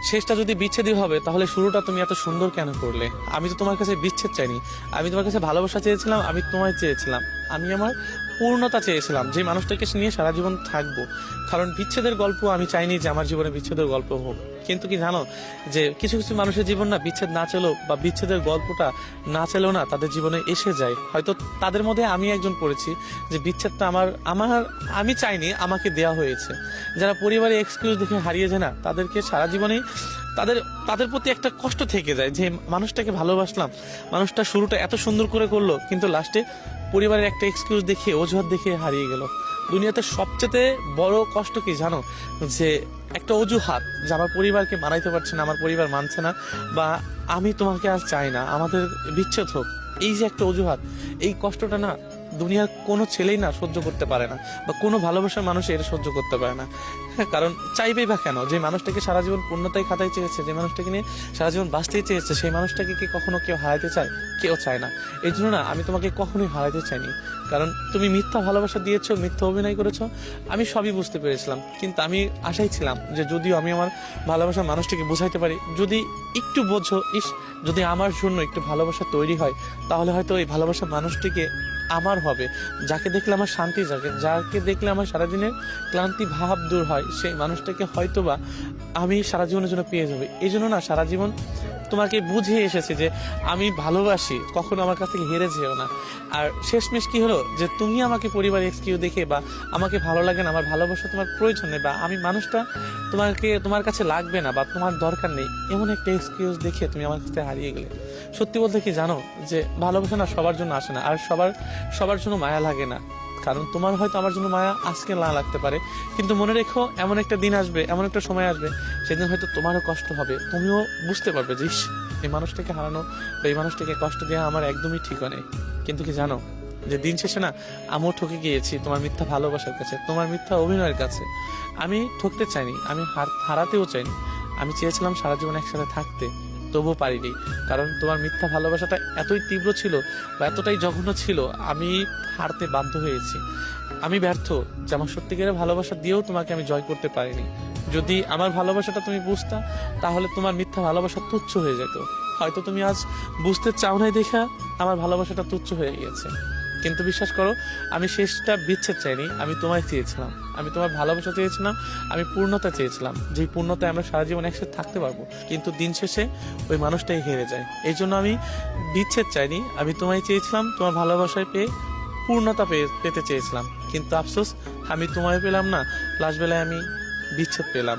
শেষটা যদি বিচ্ছেদই হবে তাহলে শুরুটা তুমি এত সুন্দর কেন করলে? আমি তো তোমার কাছে বিচ্ছেদ চাইনি, আমি তোমার কাছে ভালোবাসা চেয়েছিলাম, আমি তোমায় চেয়েছিলাম, আমি আমার পূর্ণতা চেয়েছিলাম, যে মানুষটাকে নিয়ে সারা জীবন থাকবো। কারণ বিচ্ছেদের গল্প আমি চাইনি যে আমার জীবনে বিচ্ছেদের গল্প হোক। কিন্তু কি জানো, যে কিছু কিছু মানুষের জীবন না বিচ্ছেদ না চেলেও বা বিচ্ছেদের গল্পটা না চেলেও না তাদের জীবনে এসে যায়। হয়তো তাদের মধ্যে আমি একজন পড়েছি যে বিচ্ছেদটা আমার আমার আমি চাইনি, আমাকে দেয়া হয়েছে। যারা পরিবারে এক্সকিউজ দেখে হারিয়ে যায় না, তাদেরকে সারা জীবনেই তাদের তাদের প্রতি একটা কষ্ট থেকে যায় যে মানুষটাকে ভালোবাসলাম, মানুষটা শুরুটা এত সুন্দর করে করলো, কিন্তু লাস্টে পরিবারের একটা এক্সকিউজ দেখে, অজুহাত দেখে হারিয়ে গেল। দুনিয়াতে সবচেয়ে বড় কষ্ট কি জানো, যে একটা অজুহাত, যে আমার পরিবারকে মানাইতে পারছে না, আমার পরিবার মানছে না, বা আমি তোমাকে আর চাই না, আমাদের বিচ্ছেদ হোক, এই যে একটা অজুহাত, এই কষ্টটা না দুনিয়ার কোনো ছেলেই না সহ্য করতে পারে না, বা কোনো ভালোবাসার মানুষ এটা সহ্য করতে পারে না। কারণ চাইবেই বা কেন? যে মানুষটাকে সারা জীবন পূর্ণতায় খাতায় চেয়েছে, যে মানুষটাকে নিয়ে সারা জীবন বাঁচতেই চেয়েছে, সেই মানুষটাকে কি কখনো কেউ হারাইতে চায়? কেউ চায় না। এই জন্য না আমি তোমাকে কখনোই হারাইতে চাইনি। কারণ তুমি মিথ্যা ভালোবাসা দিয়েছো, মিথ্যা অভিনয় করেছো, আমি সবই বুঝতে পেরেছিলাম। কিন্তু আমি আশাই ছিলাম যে যদিও আমি আমার ভালোবাসার মানুষটাকে বুঝাইতে পারি, যদি একটু বোঝো, যদি আমার জন্য একটু ভালোবাসা তৈরি হয়, তাহলে হয়তো এই ভালোবাসার মানুষটিকে আমার হবে, যাকে দেখলে আমার শান্তি জাগে, যাকে দেখলে আমার সারাদিনের ক্লান্তি ভাব দূর হয়, সেই মানুষটাকে হয়তোবা আমি সারা জীবনের জন্য পেয়ে যাবো। এই জন্য না সারা জীবন তোমাকে বুঝিয়ে এসেছি যে আমি ভালোবাসি, কখনো আমার কাছ থেকে হেরে যেও না। আর শেষমেশ কি হলো, যে তুমি আমাকে পরিবার এক্সকিউ দেখে, বা আমাকে ভালো লাগে না, আমার ভালোবাসা তোমার প্রয়োজন নেই, বা আমি মানুষটা তোমার কাছে লাগবে না, বা তোমার দরকার নেই, এমন একটা এক্সকিউজ দেখে তুমি আমার কাছে হারিয়ে গেলে। সত্যি বলতে কি জানো, যে ভালোবাসা না সবার জন্য আসে না, আর সবার জন্য মায়া লাগে না। কারণ তোমার হয়তো আমার জন্য মায়া আজকে না লাগতে পারে, কিন্তু মনে রেখো, এমন একটা দিন আসবে, এমন একটা সময় আসবে, সেদিন হয়তো তোমারও কষ্ট হবে, তুমিও বুঝতে পারবে যে এই মানুষটাকে হারানো বা এই মানুষটাকে কষ্ট দেওয়া আমার একদমই ঠিক নেই। কিন্তু কি জানো, যে দিন শেষে না আমিও ঠকে গিয়েছি তোমার মিথ্যা ভালোবাসার কাছে, তোমার মিথ্যা অভিনয়ের কাছে। আমি ঠকতে চাইনি, আমি হারাতেও চাইনি। আমি চেয়েছিলাম সারা জীবন একসাথে থাকতে, তবুও পারিনি। কারণ তোমার মিথ্যা ভালোবাসাটা এতই তীব্র ছিল, বা এতটাই জঘন্য ছিল, আমি হারতে বাধ্য হয়েছি। আমি ব্যর্থ যে আমার সত্যিকারের ভালোবাসা দিয়েও তোমাকে আমি জয় করতে পারিনি। যদি আমার ভালোবাসাটা তুমি বুঝতা, তাহলে তোমার মিথ্যা ভালোবাসা তুচ্ছ হয়ে যেত। হয়তো তুমি আজ বুঝতে চাও নাই দেখা আমার ভালোবাসাটা তুচ্ছ হয়ে গিয়েছে। কিন্তু বিশ্বাস করো, আমি শেষটা বিচ্ছেদ চাইনি, আমি তোমায় চেয়েছিলাম, আমি তোমার ভালোবাসা চেয়েছিলাম, আমি পূর্ণতা চেয়েছিলাম, যেই পূর্ণতায় আমরা সারা জীবন একসাথে থাকতে পারবো। কিন্তু দিন শেষে ওই মানুষটাই হেরে যায়। এই জন্য আমি বিচ্ছেদ চাইনি, আমি তোমায় চেয়েছিলাম, তোমার ভালোবাসায় পেয়ে পূর্ণতা পেতে চেয়েছিলাম। কিন্তু আফসোস, আমি তোমায় পেলাম না, লাস্ট বেলায় আমি বিচ্ছেদ পেলাম।